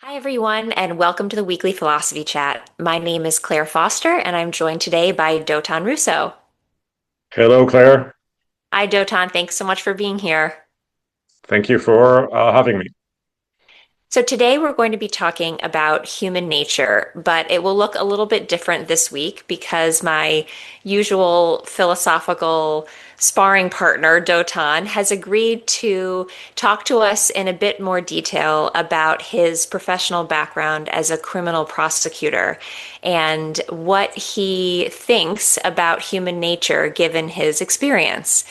Hi, everyone, and welcome to the weekly philosophy chat. My name is Claire Foster, and I'm joined today by Dotan Rousso. Hello, Claire. Hi, Dotan. Thanks so much for being here. Thank you for having me. So, today we're going to be talking about human nature, but it will look a little bit different this week because my usual philosophical sparring partner, Dotan, has agreed to talk to us in a bit more detail about his professional background as a criminal prosecutor and what he thinks about human nature given his experience.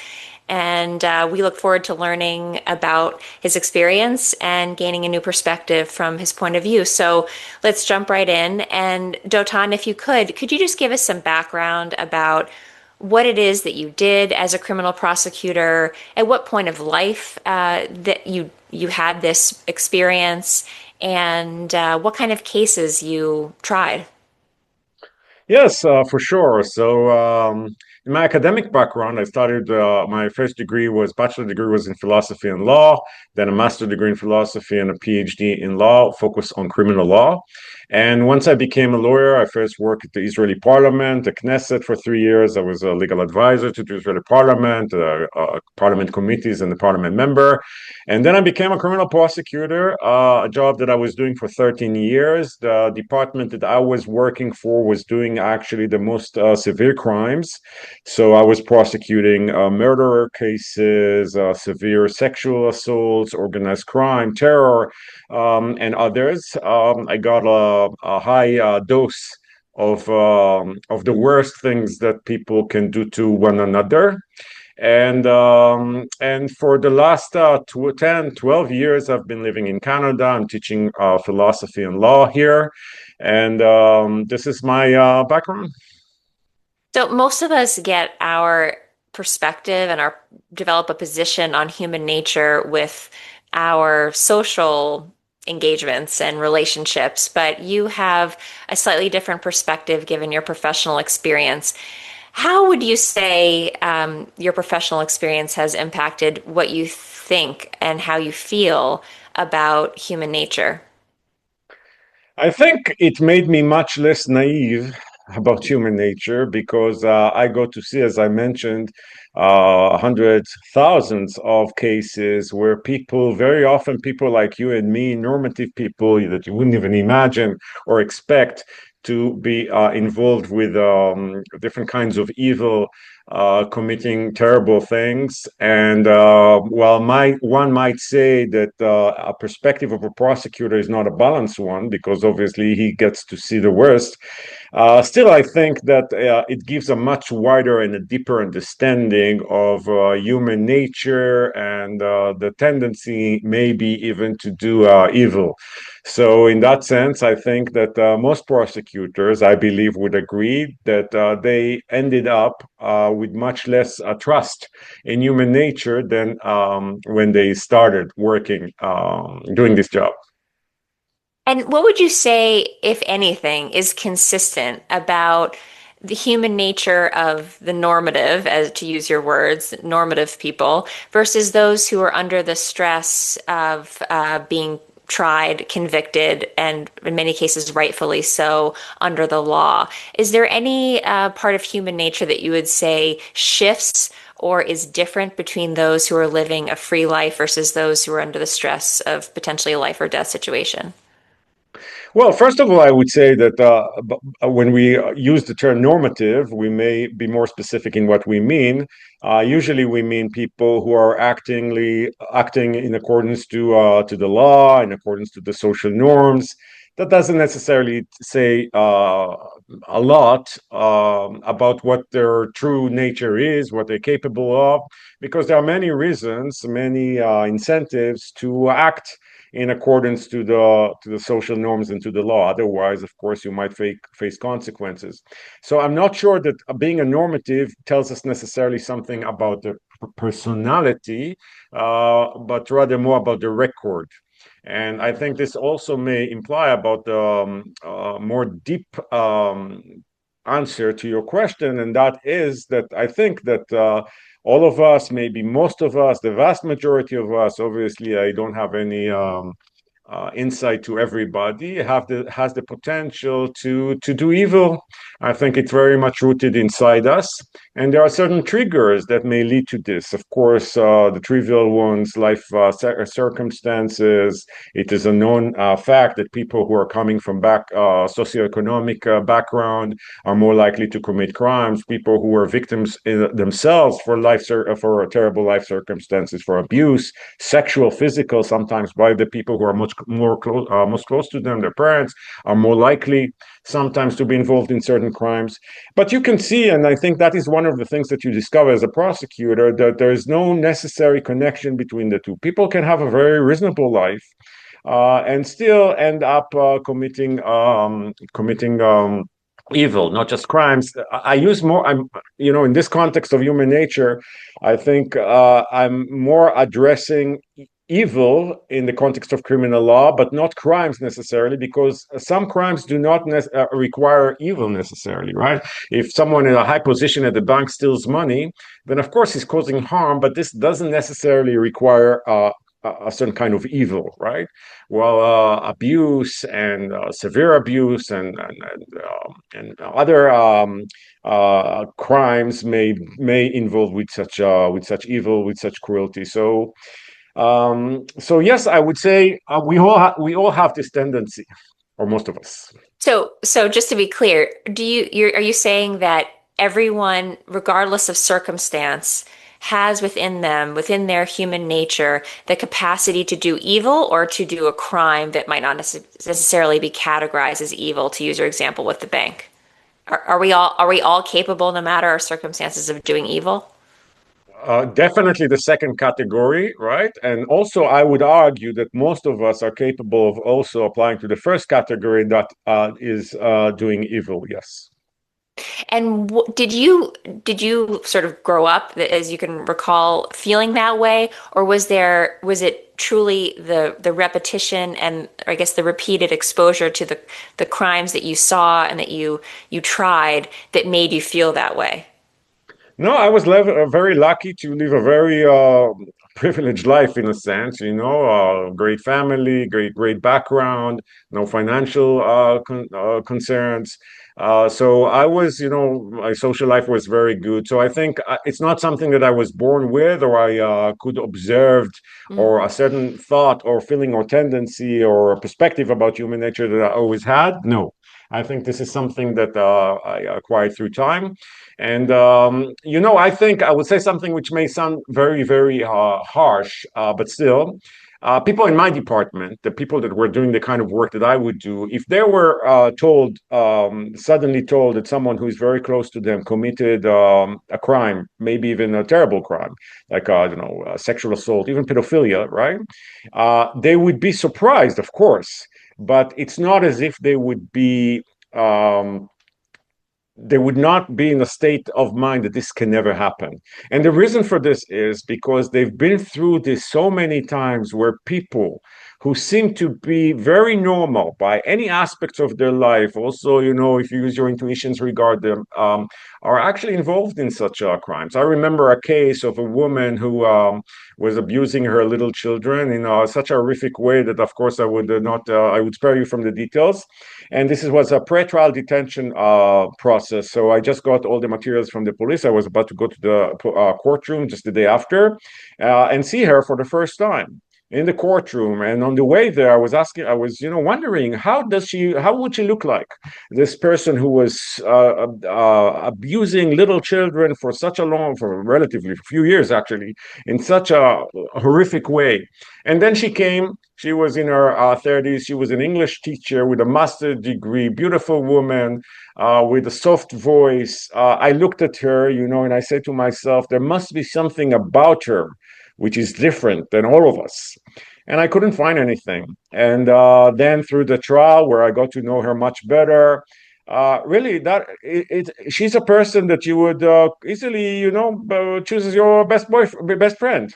And we look forward to learning about his experience and gaining a new perspective from his point of view. So let's jump right in. And Dotan, if you could you just give us some background about what it is that you did as a criminal prosecutor, at what point of life that you had this experience, and what kind of cases you tried? Yes, for sure. In my academic background, I started my first degree was bachelor degree was in philosophy and law, then a master degree in philosophy and a PhD in law, focused on criminal law. And once I became a lawyer, I first worked at the Israeli Parliament, the Knesset, for 3 years. I was a legal advisor to the Israeli Parliament, Parliament committees, and the Parliament member. And then I became a criminal prosecutor, a job that I was doing for 13 years. The department that I was working for was doing actually the most severe crimes. So I was prosecuting murder cases, severe sexual assaults, organized crime, terror, and others. I got a high dose of the worst things that people can do to one another. And for the last 10, 12 years, I've been living in Canada. I'm teaching philosophy and law here. And this is my background. So most of us get our perspective and our develop a position on human nature with our social engagements and relationships, but you have a slightly different perspective given your professional experience. How would you say your professional experience has impacted what you think and how you feel about human nature? I think it made me much less naive about human nature because I go to see, as I mentioned, hundreds, thousands of cases where people, very often people like you and me, normative people that you wouldn't even imagine or expect to be involved with different kinds of evil, committing terrible things. And while one might say that a perspective of a prosecutor is not a balanced one, because obviously he gets to see the worst, still, I think that it gives a much wider and a deeper understanding of human nature and the tendency, maybe even to do evil. So, in that sense, I think that most prosecutors, I believe, would agree that they ended up with much less trust in human nature than when they started working, doing this job. And what would you say, if anything, is consistent about the human nature of the normative, as to use your words, normative people, versus those who are under the stress of being tried, convicted, and in many cases, rightfully so, under the law? Is there any part of human nature that you would say shifts or is different between those who are living a free life versus those who are under the stress of potentially a life or death situation? Well, first of all, I would say that when we use the term normative, we may be more specific in what we mean. Usually, we mean people who are acting in accordance to the law, in accordance to the social norms. That doesn't necessarily say a lot about what their true nature is, what they're capable of, because there are many reasons, many incentives to act in accordance to the social norms and to the law. Otherwise, of course, you might face consequences. So I'm not sure that being a normative tells us necessarily something about the personality, but rather more about the record. And I think this also may imply about the more deep answer to your question, and that is that I think that all of us, maybe most of us, the vast majority of us, obviously, I don't have any insight to everybody has the potential to do evil. I think it's very much rooted inside us, and there are certain triggers that may lead to this. Of course, the trivial ones, life circumstances. It is a known fact that people who are coming from socioeconomic background are more likely to commit crimes. People who are victims themselves for terrible life circumstances, for abuse, sexual, physical, sometimes by the people who are most close to them, their parents, are more likely sometimes to be involved in certain crimes. But you can see, and I think that is one of the things that you discover as a prosecutor, that there is no necessary connection between the two. People can have a very reasonable life and still end up committing evil, not just crimes. I use more. In this context of human nature, I think I'm more addressing evil in the context of criminal law, but not crimes necessarily, because some crimes do not require evil necessarily, right? If someone in a high position at the bank steals money, then of course he's causing harm, but this doesn't necessarily require a certain kind of evil, right? Well, abuse and severe abuse and other crimes may involve with such evil, with such cruelty. So yes, I would say we all have this tendency, or most of us. So just to be clear, are you saying that everyone, regardless of circumstance, has within them, within their human nature, the capacity to do evil or to do a crime that might not necessarily be categorized as evil, to use your example with the bank? Are we all capable, no matter our circumstances, of doing evil? Definitely the second category, right? And also, I would argue that most of us are capable of also applying to the first category, that is doing evil. Yes. And did you sort of grow up, as you can recall, feeling that way, or was it truly the repetition and, I guess, the repeated exposure to the crimes that you saw and that you tried that made you feel that way? No, I was very lucky to live a very privileged life in a sense, great family, great background, no financial concerns. So I was, my social life was very good. So I think it's not something that I was born with, or I could observe, Mm. or a certain thought or feeling or tendency or perspective about human nature that I always had. No, I think this is something that I acquired through time. And, I think I would say something which may sound very, very harsh, but still, people in my department, the people that were doing the kind of work that I would do, if they were suddenly told that someone who is very close to them committed a crime, maybe even a terrible crime, like, sexual assault, even pedophilia, right? They would be surprised, of course, but it's not as if um, they would not be in a state of mind that this can never happen. And the reason for this is because they've been through this so many times, where people who seem to be very normal by any aspects of their life, also, if you use your intuitions regard them, are actually involved in such crimes. I remember a case of a woman who was abusing her little children in such a horrific way that, of course, I would not, I would spare you from the details. And this was a pre-trial detention process. So I just got all the materials from the police. I was about to go to the courtroom just the day after and see her for the first time in the courtroom. And on the way there, I was, wondering, how would she look like? This person who was abusing little children for for relatively few years, actually, in such a horrific way. And then she was in her 30s. She was an English teacher with a master's degree, beautiful woman with a soft voice. I looked at her, and I said to myself, there must be something about her which is different than all of us. And I couldn't find anything. And then through the trial, where I got to know her much better, really, she's a person that you would easily, choose as your best friend.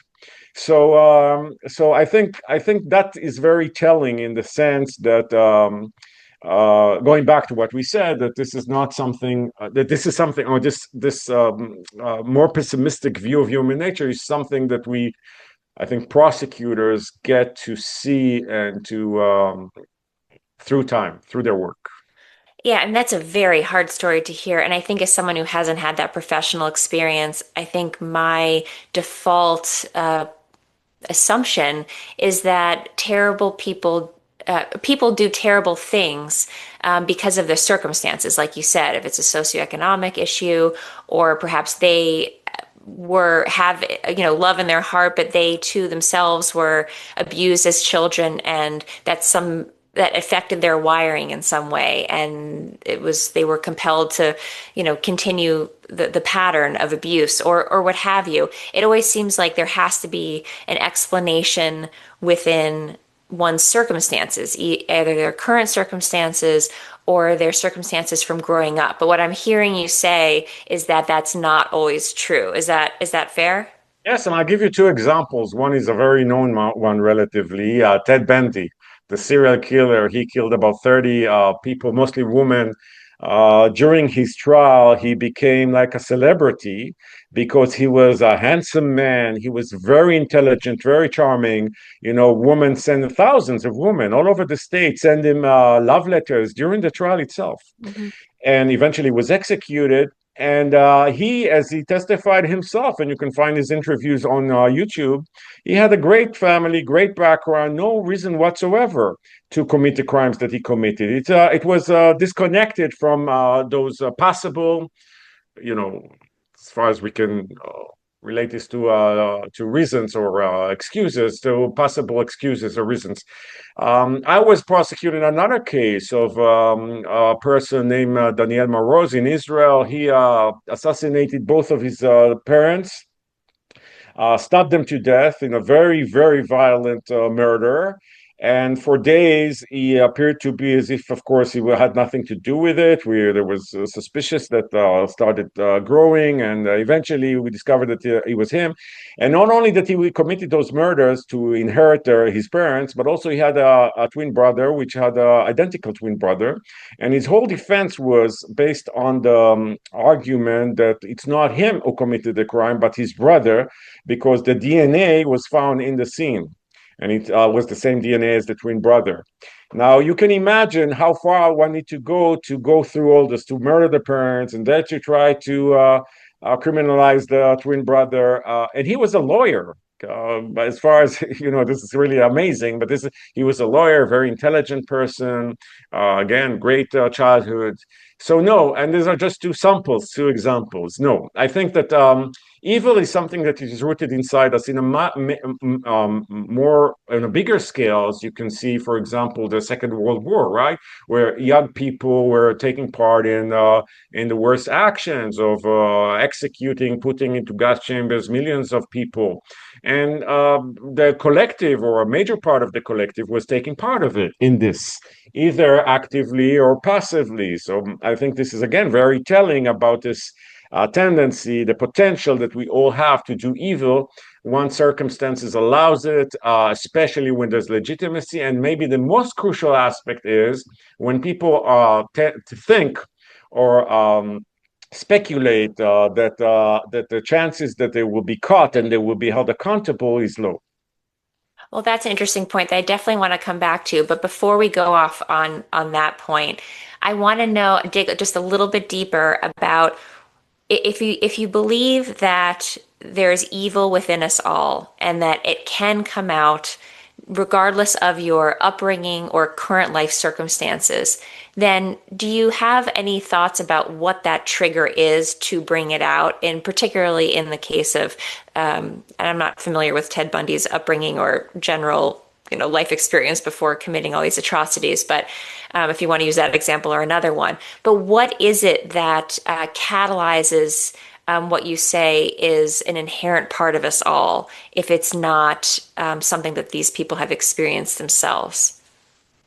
So I think that is very telling, in the sense that, going back to what we said, that this is not something that this is something, or this more pessimistic view of human nature is something that we I think prosecutors get to see and to through time, through their work. Yeah, and that's a very hard story to hear. And I think as someone who hasn't had that professional experience, I think my default assumption is that terrible people people do terrible things because of their circumstances, like you said, if it's a socioeconomic issue, or perhaps they were have love in their heart, but they too themselves were abused as children, and that affected their wiring in some way, and they were compelled to continue the pattern of abuse, or what have you. It always seems like there has to be an explanation within one's circumstances, either their current circumstances or their circumstances from growing up. But what I'm hearing you say is that that's not always true. Is that fair? Yes, and I'll give you two examples. One is a very known one, relatively. Ted Bundy, the serial killer. He killed about 30 people, mostly women. During his trial, he became like a celebrity because he was a handsome man. He was very intelligent, very charming. Women send thousands of women all over the state send him love letters during the trial itself, Mhm. and eventually was executed. And he, as he testified himself, and you can find his interviews on YouTube, he had a great family, great background, no reason whatsoever to commit the crimes that he committed. It was disconnected from those possible, you know, as far as we can relate this to reasons or excuses, to possible excuses or reasons. I was prosecuting another case of a person named Daniel Maroz in Israel. He assassinated both of his parents, stabbed them to death in a very, very violent murder. And for days, he appeared to be as if, of course, he had nothing to do with it. There was suspicious that started growing, and eventually we discovered that it was him. And not only that he committed those murders to inherit his parents, but also he had a twin brother, which had an identical twin brother. And his whole defense was based on the argument that it's not him who committed the crime, but his brother, because the DNA was found in the scene, and it was the same DNA as the twin brother. Now you can imagine how far one need to go through all this, to murder the parents, and then to try to criminalize the twin brother. And he was a lawyer. But as far as this is really amazing. But he was a lawyer, very intelligent person. Again, great childhood. So no, and these are just two examples. No, I think that evil is something that is rooted inside us in more on a bigger scale, as you can see, for example, the Second World War, right, where young people were taking part in the worst actions of executing, putting into gas chambers millions of people, and the collective, or a major part of the collective, was taking part of it in this, either actively or passively. So I think this is again very telling about this tendency, the potential that we all have to do evil once circumstances allows it, especially when there's legitimacy. And maybe the most crucial aspect is when people to think or speculate that the chances that they will be caught and they will be held accountable is low. Well, that's an interesting point that I definitely want to come back to. But before we go off on that point, I want to dig just a little bit deeper about if you believe that there's evil within us all and that it can come out regardless of your upbringing or current life circumstances, then do you have any thoughts about what that trigger is to bring it out? And particularly in the case of, and I'm not familiar with Ted Bundy's upbringing or general, life experience before committing all these atrocities, but if you want to use that example or another one. But what is it that catalyzes what you say is an inherent part of us all, if it's not something that these people have experienced themselves?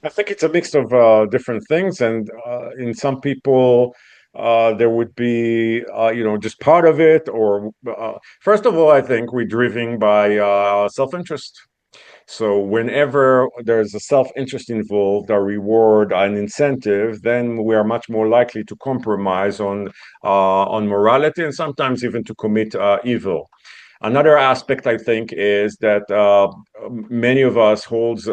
I think it's a mix of different things, and in some people, there would be, just part of it. Or first of all, I think we're driven by self-interest. So whenever there's a self-interest involved, a reward, an incentive, then we are much more likely to compromise on morality and sometimes even to commit evil. Another aspect, I think, is that many of us holds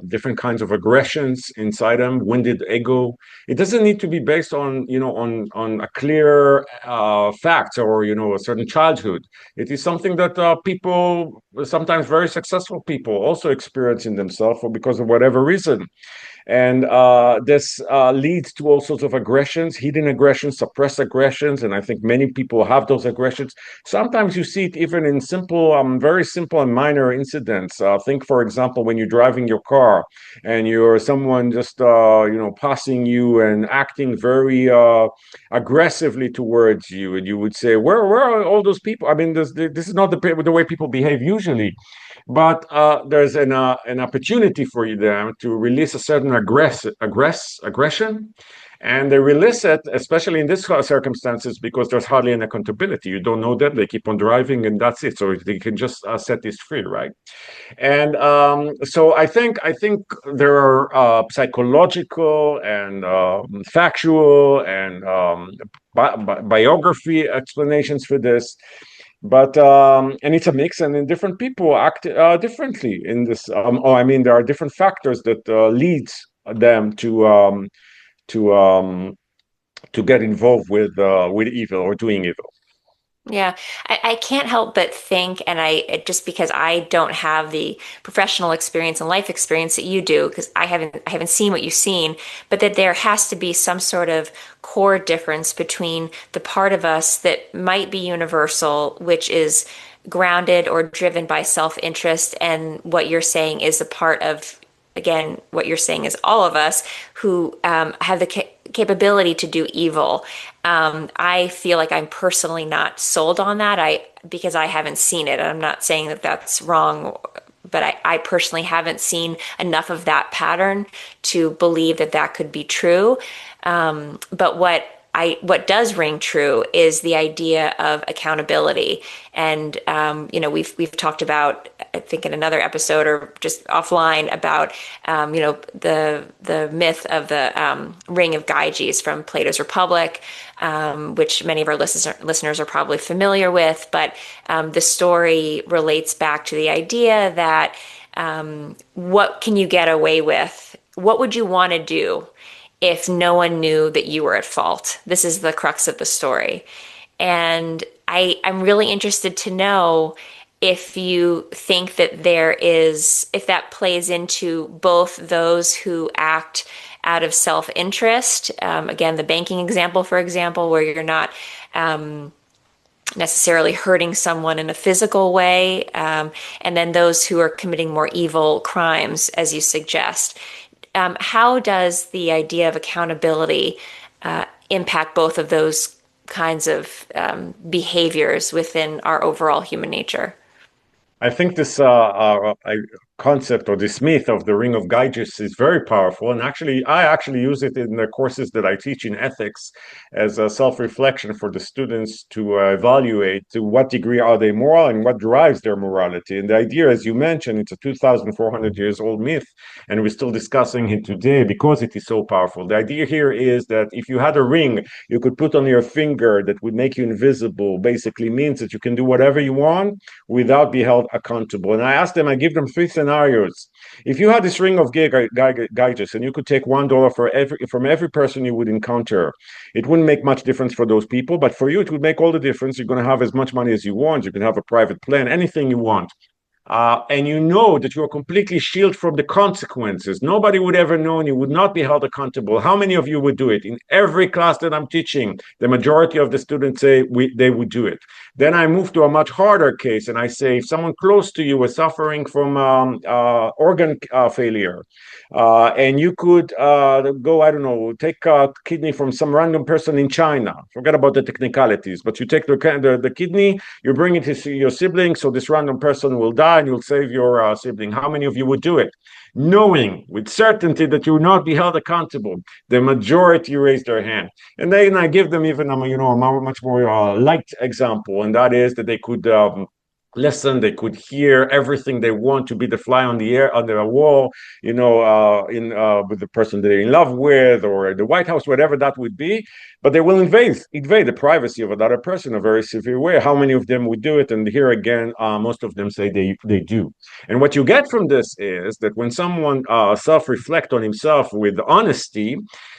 different kinds of aggressions inside them, wounded ego. It doesn't need to be based on, on a clear facts or, a certain childhood. It is something that people, sometimes very successful people, also experience in themselves for because of whatever reason. And this leads to all sorts of aggressions, hidden aggressions, suppressed aggressions. And I think many people have those aggressions. Sometimes you see it even in simple, very simple and minor incidents. Think, for example, when you're driving your car and you're someone just, passing you and acting very aggressively towards you. And you would say, where are all those people? I mean, this is not the way people behave usually. But there's an opportunity for them to release a certain aggression, and they release it, especially in these circumstances, because there's hardly any accountability. You don't know that they keep on driving, and that's it. So they can just set this free, right? And so I think there are psychological and factual and biography explanations for this, but and it's a mix, and then different people act differently in this. I mean, there are different factors that leads them to um, to get involved with evil or doing evil. Yeah, I can't help but think, and just because I don't have the professional experience and life experience that you do, because I haven't seen what you've seen, but that there has to be some sort of core difference between the part of us that might be universal, which is grounded or driven by self-interest, and what you're saying is a part of, again, what you're saying is all of us who have the capability to do evil. I feel like I'm personally not sold on that. Because I haven't seen it. I'm not saying that that's wrong, but I personally haven't seen enough of that pattern to believe that that could be true. But what does ring true is the idea of accountability. And we've talked about, I think in another episode or just offline, about the myth of the ring of Gyges from Plato's Republic, which many of our listeners are probably familiar with. But the story relates back to the idea that what can you get away with? What would you want to do if no one knew that you were at fault? This is the crux of the story. And I'm really interested to know if you think that if that plays into both those who act out of self-interest, again, the banking example, for example, where you're not necessarily hurting someone in a physical way, and then those who are committing more evil crimes, as you suggest. How does the idea of accountability impact both of those kinds of behaviors within our overall human nature? I think this concept or this myth of the ring of Gyges is very powerful, and I actually use it in the courses that I teach in ethics as a self-reflection for the students to evaluate to what degree are they moral and what drives their morality. And the idea, as you mentioned, it's a 2,400 years old myth, and we're still discussing it today because it is so powerful. The idea here is that if you had a ring you could put on your finger that would make you invisible, basically means that you can do whatever you want without be held accountable. And I give them three scenarios. If you had this ring of Gyges and you could take $1 from every person you would encounter, it wouldn't make much difference for those people, but for you, it would make all the difference. You're going to have as much money as you want. You can have a private plan, anything you want. And you know that you are completely shielded from the consequences. Nobody would ever know, and you would not be held accountable. How many of you would do it? In every class that I'm teaching, the majority of the students say they would do it. Then I move to a much harder case, and I say if someone close to you is suffering from organ failure, and you could go, I don't know, take a kidney from some random person in China. Forget about the technicalities, but you take the kidney, you bring it to your sibling, so this random person will die and you'll save your sibling. How many of you would do it? Knowing with certainty that you will not be held accountable, the majority raise their hand. And then I give them even a much more light example, and that is that they could listen, they could hear everything they want to be the fly on the air under a wall, in with the person they're in love with, or the White House, whatever that would be. But they will invade the privacy of another person in a very severe way. How many of them would do it? And here again, most of them say they do. And what you get from this is that when someone self-reflect on himself with honesty,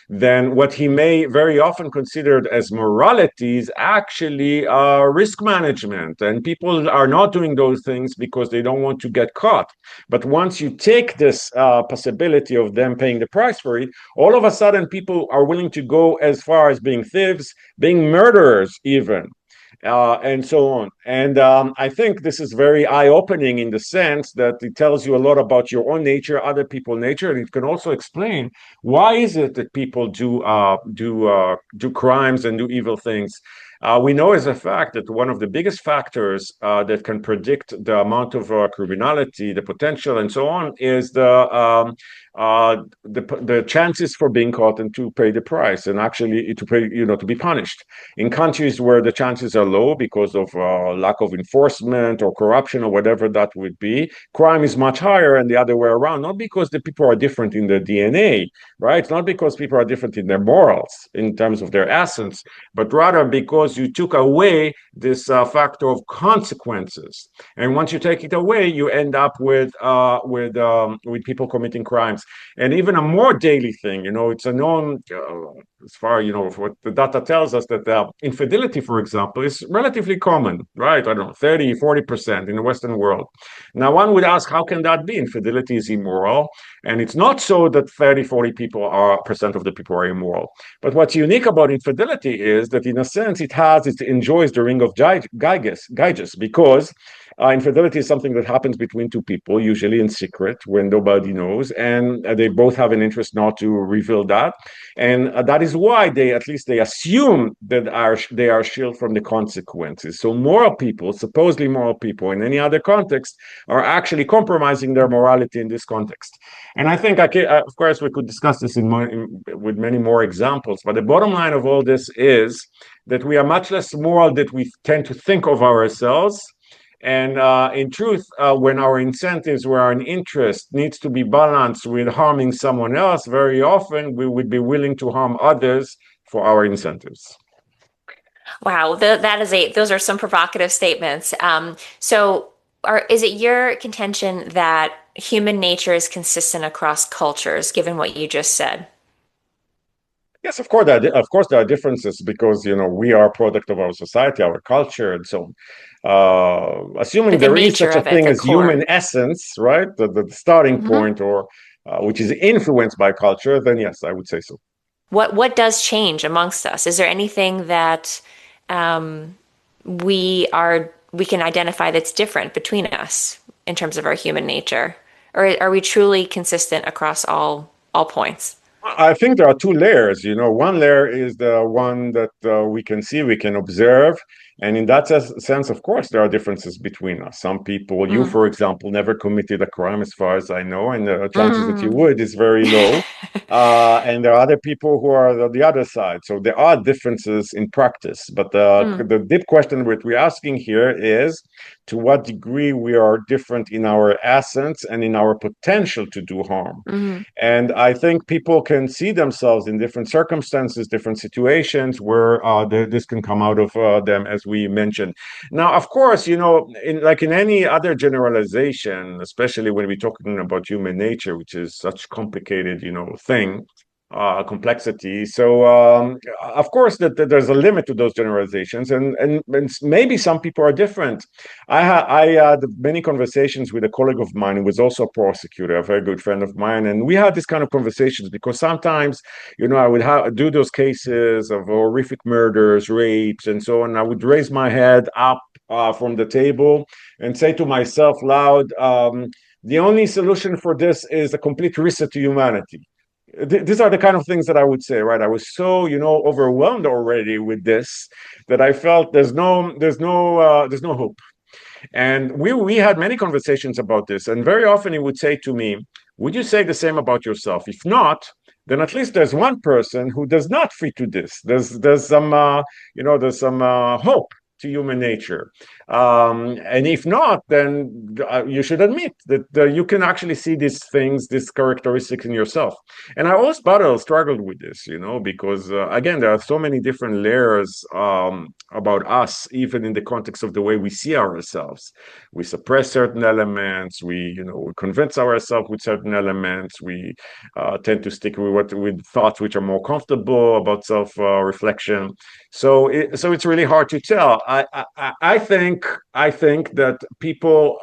then what he may very often considered as morality is actually risk management. And people are not doing those things because they don't want to get caught. But once you take this possibility of them paying the price for it, all of a sudden people are willing to go as far as being thieves, being murderers, even. And so on. And I think this is very eye-opening in the sense that it tells you a lot about your own nature, other people's nature, and it can also explain why is it that people do crimes and do evil things. We know as a fact that one of the biggest factors that can predict the amount of criminality, the potential, and so on, is the chances for being caught and to pay the price, and actually to pay, to be punished. In countries where the chances are low because of lack of enforcement or corruption or whatever that would be, crime is much higher, and the other way around. Not because the people are different in their DNA, right? Not because people are different in their morals, in terms of their essence, but rather because you took away this factor of consequences. And once you take it away, you end up with people committing crimes. And even a more daily thing, it's a known, as far, what the data tells us, that infidelity, for example, is relatively common, right? I don't know, 30, 40% in the Western world. Now, one would ask, how can that be? Infidelity is immoral. And it's not so that 30, 40 percent of the people are immoral. But what's unique about infidelity is that, in a sense, it enjoys the ring of Gyges, because infidelity is something that happens between two people, usually in secret, when nobody knows, and they both have an interest not to reveal that. And that is why they assume that they are shielded from the consequences. So supposedly moral people, in any other context, are actually compromising their morality in this context. And I think, of course, we could discuss this with many more examples, but the bottom line of all this is that we are much less moral than we tend to think of ourselves. And in truth, when our incentives, where our interest needs to be balanced with harming someone else, very often we would be willing to harm others for our incentives. Wow, those are some provocative statements. Is it your contention that human nature is consistent across cultures, given what you just said? Yes, of course, there are differences because we are a product of our society, our culture, and so assuming But the there is nature such a of it, thing the as human core. essence, right? The starting Hmm. point, or which is influenced by culture, then yes, I would say so. What does change amongst us? Is there anything that um, we can identify that's different between us in terms of our human nature, or are we truly consistent across all points? I think there are two layers. One layer is the one that we can see, we can observe. And in that sense, of course, there are differences between us. Some people, you, Mm. for example, never committed a crime, as far as I know, and the chances that you Mm. would is very low. And there are other people who are the other side. So there are differences in practice. But Mm. the deep question that we're asking here is, to what degree we are different in our essence and in our potential to do harm. Mm. And I think people can see themselves in different circumstances, different situations where this can come out of them, as we mentioned. Now, of course, like in any other generalization, especially when we're talking about human nature, which is such complicated, thing, complexity. So, of course, that there's a limit to those generalizations, and maybe some people are different. I had many conversations with a colleague of mine who was also a prosecutor, a very good friend of mine, and we had this kind of conversations because sometimes, I would do those cases of horrific murders, rapes, and so on. I would raise my head up from the table and say to myself loud, the only solution for this is a complete reset to humanity. These are the kind of things that I would say, right? I was so, overwhelmed already with this that I felt there's no hope. And we had many conversations about this, and very often he would say to me, "Would you say the same about yourself? If not, then at least there's one person who does not fit to this. There's some hope." to human nature. And if not, then you should admit that you can actually see these things, these characteristics in yourself. And I always struggled with this, because again, there are so many different layers about us, even in the context of the way we see ourselves. We suppress certain elements. We convince ourselves with certain elements. We tend to stick with thoughts which are more comfortable about self-reflection. So it's really hard to tell. I think that people,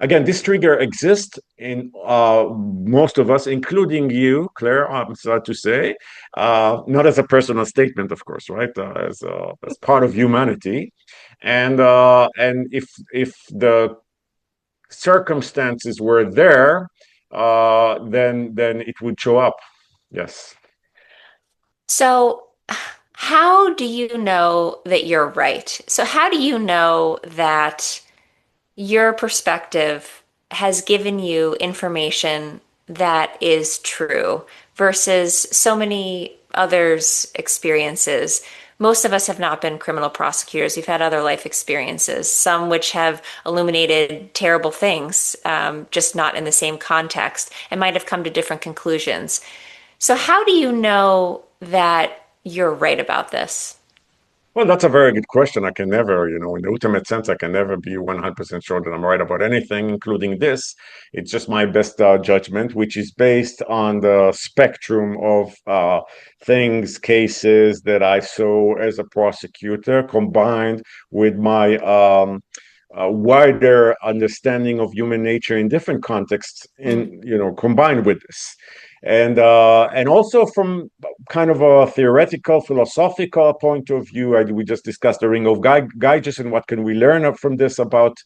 again, this trigger exists in most of us, including you, Claire. I'm sad to say, not as a personal statement, of course, right? As part of humanity, and if the circumstances were there, then it would show up. Yes. So, how do you know that you're right? So, how do you know that your perspective has given you information that is true versus so many others' experiences? Most of us have not been criminal prosecutors. We've had other life experiences, some which have illuminated terrible things, just not in the same context, and might have come to different conclusions. So, how do you know that you're right about this? Well, that's a very good question. I can never, in the ultimate sense, I can never be 100% sure that I'm right about anything, including this. It's just my best judgment, which is based on the spectrum of things, cases that I saw as a prosecutor, combined with my wider understanding of human nature in different contexts, Mm. combined with this. And also from kind of a theoretical, philosophical point of view, we just discussed the ring of Gyges and what can we learn from this about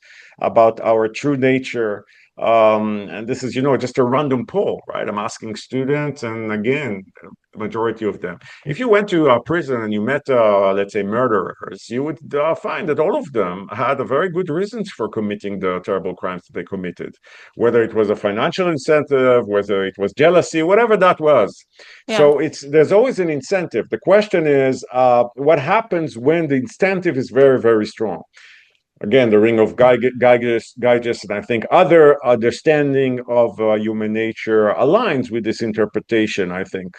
our true nature. And this is, just a random poll, right? I'm asking students, and again, the majority of them. If you went to a prison and you met, let's say, murderers, you would find that all of them had a very good reasons for committing the terrible crimes that they committed, whether it was a financial incentive, whether it was jealousy, whatever that was. Yeah. So there's always an incentive. The question is, what happens when the incentive is very, very strong? Again, the ring of Gyges, and I think other understanding of human nature aligns with this interpretation, I think.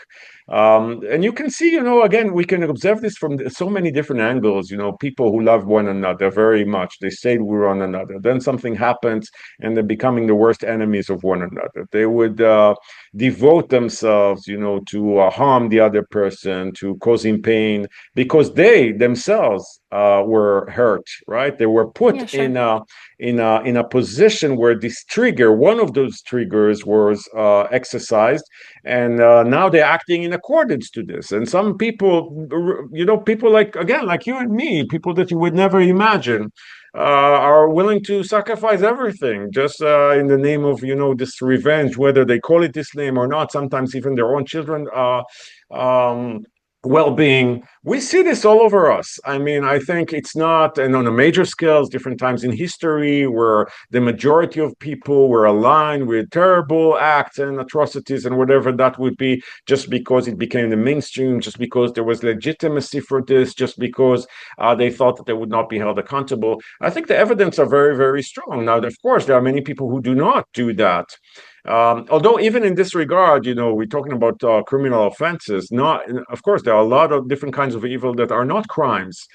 And you can see, again, we can observe this from so many different angles. People who love one another very much, they stay with one another. Then something happens and they're becoming the worst enemies of one another. They would devote themselves, to harm the other person, to causing pain, because they themselves were hurt, right? They were put Yeah, sure. in a position where this trigger, one of those triggers, was exercised, and now they're acting in accordance to this. And some people, people like, again, like you and me, people that you would never imagine, are willing to sacrifice everything just in the name of this revenge, whether they call it this name or not. Sometimes even their own children um, well-being. We see this all over us. I mean, I think it's not, and on a major scales, different times in history where the majority of people were aligned with terrible acts and atrocities and whatever that would be, just because it became the mainstream, just because there was legitimacy for this, just because they thought that they would not be held accountable. I think the evidence are very, very strong. Now, of course, there are many people who do not do that. Although even in this regard, we're talking about criminal offenses. Not, of course, there are a lot of different kinds of evil that are not crimes.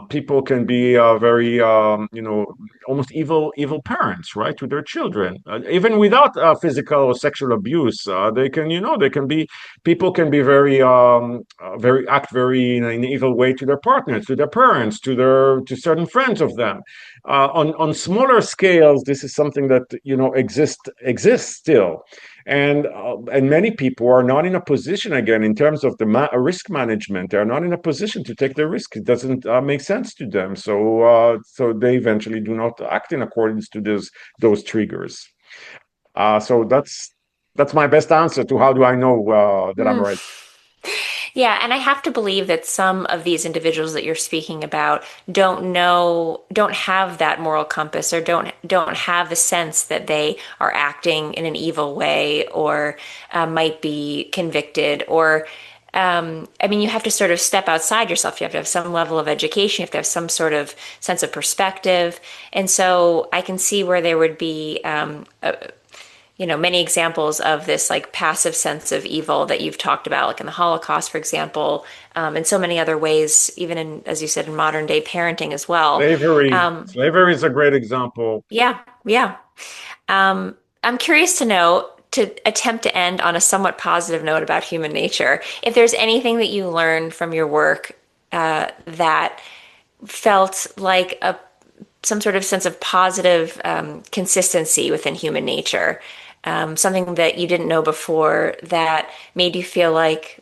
People can be very, almost evil parents, right, to their children, even without physical or sexual abuse. They can be people can be very in an evil way to their partners, to their parents, to certain friends of them. On smaller scales, this is something that exists still, and many people are not in a position, again, in terms of the risk management. They are not in a position to take the risk. It doesn't make sense to them, so they eventually do not act in accordance to those triggers. So that's my best answer to how do I know that I'm Mm. right. Yeah, and I have to believe that some of these individuals that you're speaking about don't have that moral compass, or don't have the sense that they are acting in an evil way, or might be convicted, or I mean, you have to sort of step outside yourself. You have to have some level of education. You have to have some sort of sense of perspective. And so I can see where there would be, many examples of this like passive sense of evil that you've talked about, like in the Holocaust, for example, and so many other ways, even in, as you said, in modern day parenting as well. Slavery is a great example. Yeah, yeah. I'm curious to know, to attempt to end on a somewhat positive note about human nature, if there's anything that you learned from your work that felt like some sort of sense of positive consistency within human nature, something that you didn't know before that made you feel like,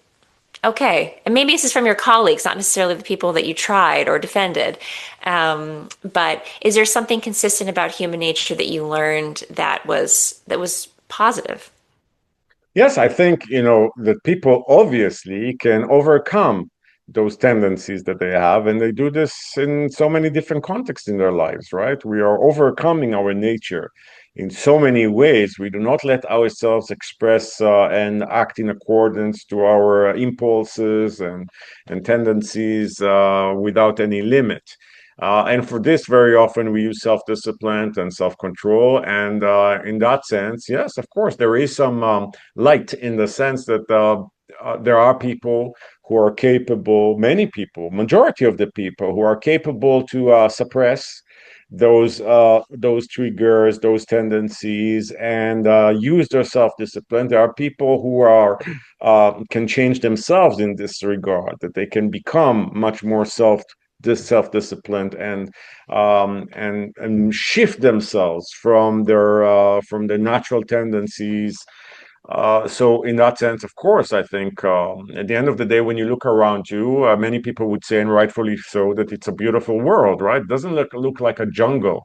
okay, and maybe this is from your colleagues, not necessarily the people that you tried or defended. But is there something consistent about human nature that you learned that was positive? Yes, I think, that people obviously can overcome those tendencies that they have, and they do this in so many different contexts in their lives, right? We are overcoming our nature in so many ways. We do not let ourselves express and act in accordance to our impulses and tendencies without any limit. And for this, very often we use self-discipline and self-control. And in that sense, yes, of course, there is some light in the sense that there are people who are capable, many people, majority of the people who are capable to suppress those triggers, those tendencies, and use their self-discipline. There are people who are can change themselves in this regard, that they can become much more self-disciplined and shift themselves from their natural tendencies. So in that sense, of course, I think at the end of the day, when you look around you, many people would say, and rightfully so, that it's a beautiful world, right? It doesn't look like a jungle.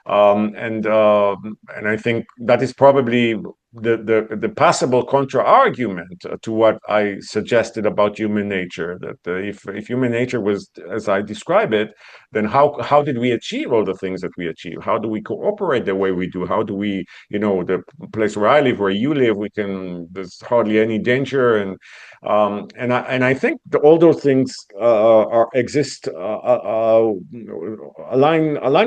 And I think that is probably the possible counter argument to what I suggested about human nature. That if human nature was as I describe it, then how did we achieve all the things that we achieve? How do we cooperate the way we do? How do we, the place where I live, where you live, there's hardly any danger, and I think all those things exist align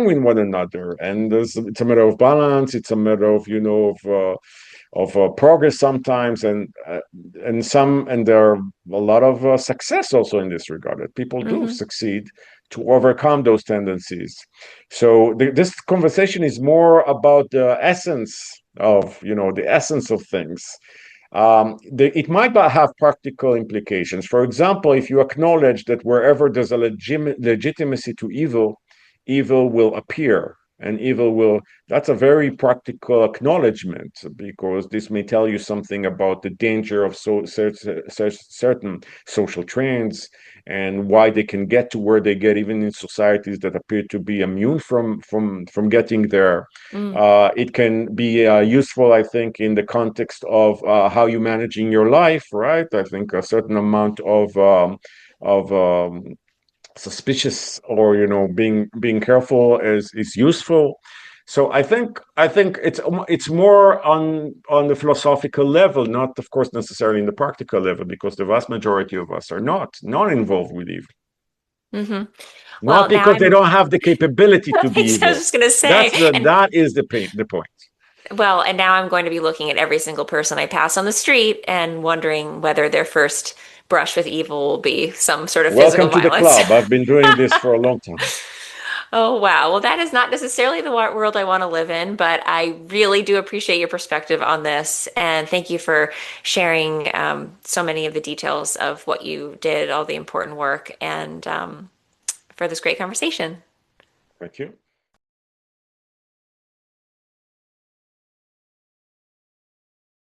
with one another, and it's a matter of balance. It's a matter of progress sometimes, and there are a lot of success also in this regard. That people do Hmm. succeed to overcome those tendencies. So this conversation is more about the essence of things. It might have practical implications. For example, if you acknowledge that wherever there's a legitimacy to evil, evil will appear. And that's a very practical acknowledgement, because this may tell you something about the danger of certain social trends and why they can get to where they get, even in societies that appear to be immune from getting there. Mm. It can be useful, I think, in the context of how you managing your life, right? I think a certain amount of suspicious, or being careful is useful. So I think it's more on the philosophical level, not of course necessarily in the practical level, because the vast majority of us are not involved with evil. Hmm. Not Well, now because they I'm, don't have the capability to be I was evil. just going to say, That and is the point. and now I'm going to be looking at every single person I pass on the street and wondering whether their first brush with evil will be some sort of physical Welcome to the violence. club. I've been doing this for a long time. Oh, wow. Well, that is not necessarily the world I want to live in, but I really do appreciate your perspective on this. And thank you for sharing so many of the details of what you did, all the important work, and for this great conversation. Thank you.